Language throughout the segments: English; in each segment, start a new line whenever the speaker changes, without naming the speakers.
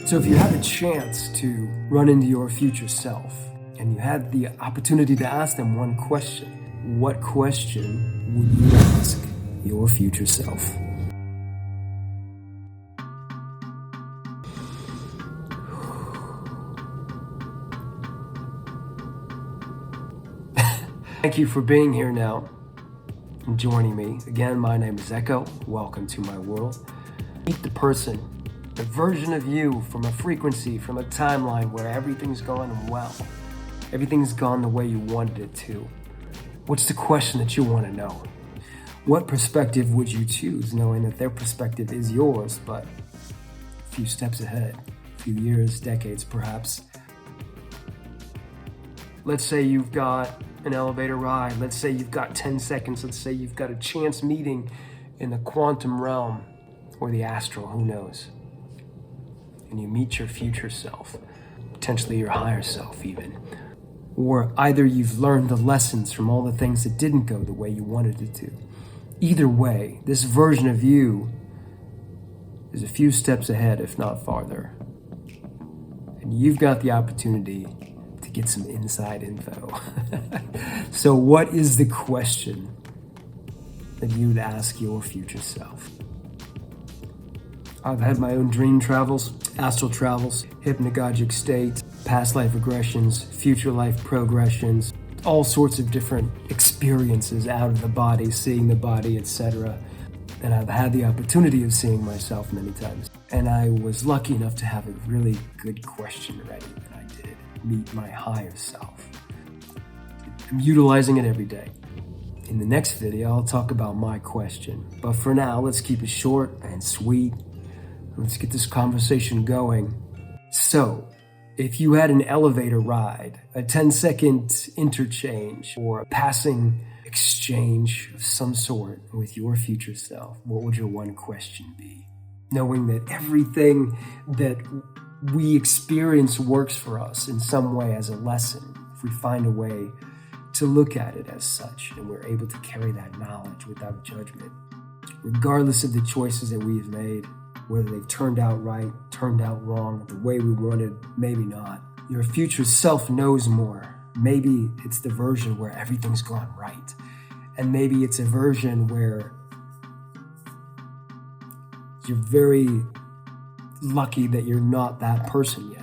So if you had a chance to run into your future self and you had the opportunity to ask them one question, what question would you ask your future self? Thank you for being here now and joining me. Again, my name is Echo. Welcome to my world. Meet the person, the version of you from a frequency, from a timeline where everything's going well. Everything's gone the way you wanted it to. What's the question that you want to know? What perspective would you choose, knowing that their perspective is yours, but a few steps ahead, a few years, decades perhaps? Let's say you've got an elevator ride. Let's say you've got 10 seconds. Let's say you've got a chance meeting in the quantum realm or the astral, who knows? And you meet your future self, potentially your higher self even. Or either you've learned the lessons from all the things that didn't go the way you wanted it to. Either way, this version of you is a few steps ahead, if not farther. And you've got the opportunity to get some inside info. So what is the question that you'd ask your future self? I've had my own dream travels, astral travels, hypnagogic states, past life regressions, future life progressions, all sorts of different experiences out of the body, seeing the body, etc. And I've had the opportunity of seeing myself many times. And I was lucky enough to have a really good question ready that I did. Meet my higher self. I'm utilizing it every day. In the next video, I'll talk about my question. But for now, let's keep it short and sweet. Let's get this conversation going. So, if you had an elevator ride, a 10-second interchange, or a passing exchange of some sort with your future self, what would your one question be? Knowing that everything that we experience works for us in some way as a lesson, if we find a way to look at it as such, and we're able to carry that knowledge without judgment, regardless of the choices that we've made, whether they've turned out right, turned out wrong, the way we wanted, maybe not. Your future self knows more. Maybe it's the version where everything's gone right. And maybe it's a version where you're very lucky that you're not that person yet,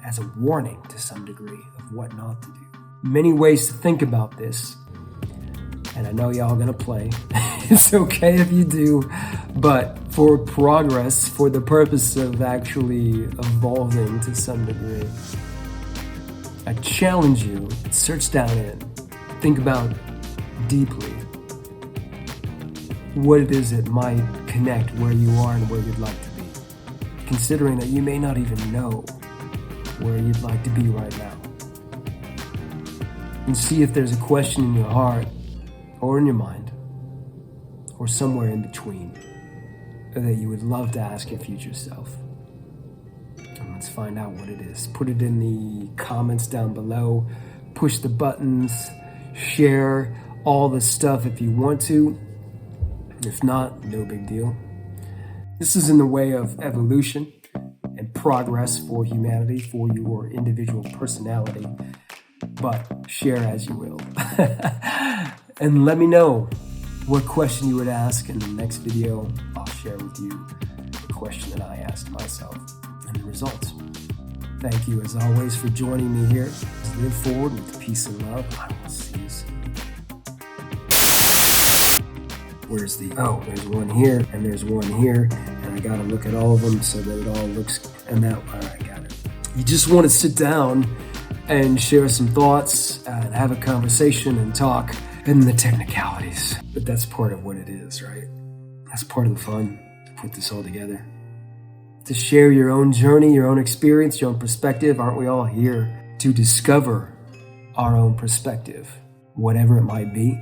as a warning to some degree of what not to do. Many ways to think about this, and I know y'all gonna play. It's okay if you do, but for progress, for the purpose of actually evolving to some degree, I challenge you, search down in, think about deeply what it is that might connect where you are and where you'd like to be, considering that you may not even know where you'd like to be right now. And see if there's a question in your heart or in your mind or somewhere in between that you would love to ask your future self. And let's find out what it is. Put it in the comments down below. Push the buttons. Share all the stuff if you want to. If not, no big deal. This is in the way of evolution and progress for humanity, for your individual personality. But share as you will. And let me know what question you would ask. In the next video, I'll share with you the question that I asked myself and the results. Thank you as always for joining me here. Let's live forward with peace and love. I will see you soon. Where's the, there's one here and there's one here. And I gotta look at all of them so that it all looks, and that, all right, got it. You just want to sit down and share some thoughts and have a conversation and talk, and the technicalities. But that's part of what it is, right? That's part of the fun, to put this all together. To share your own journey, your own experience, your own perspective. Aren't we all here to discover our own perspective, whatever it might be?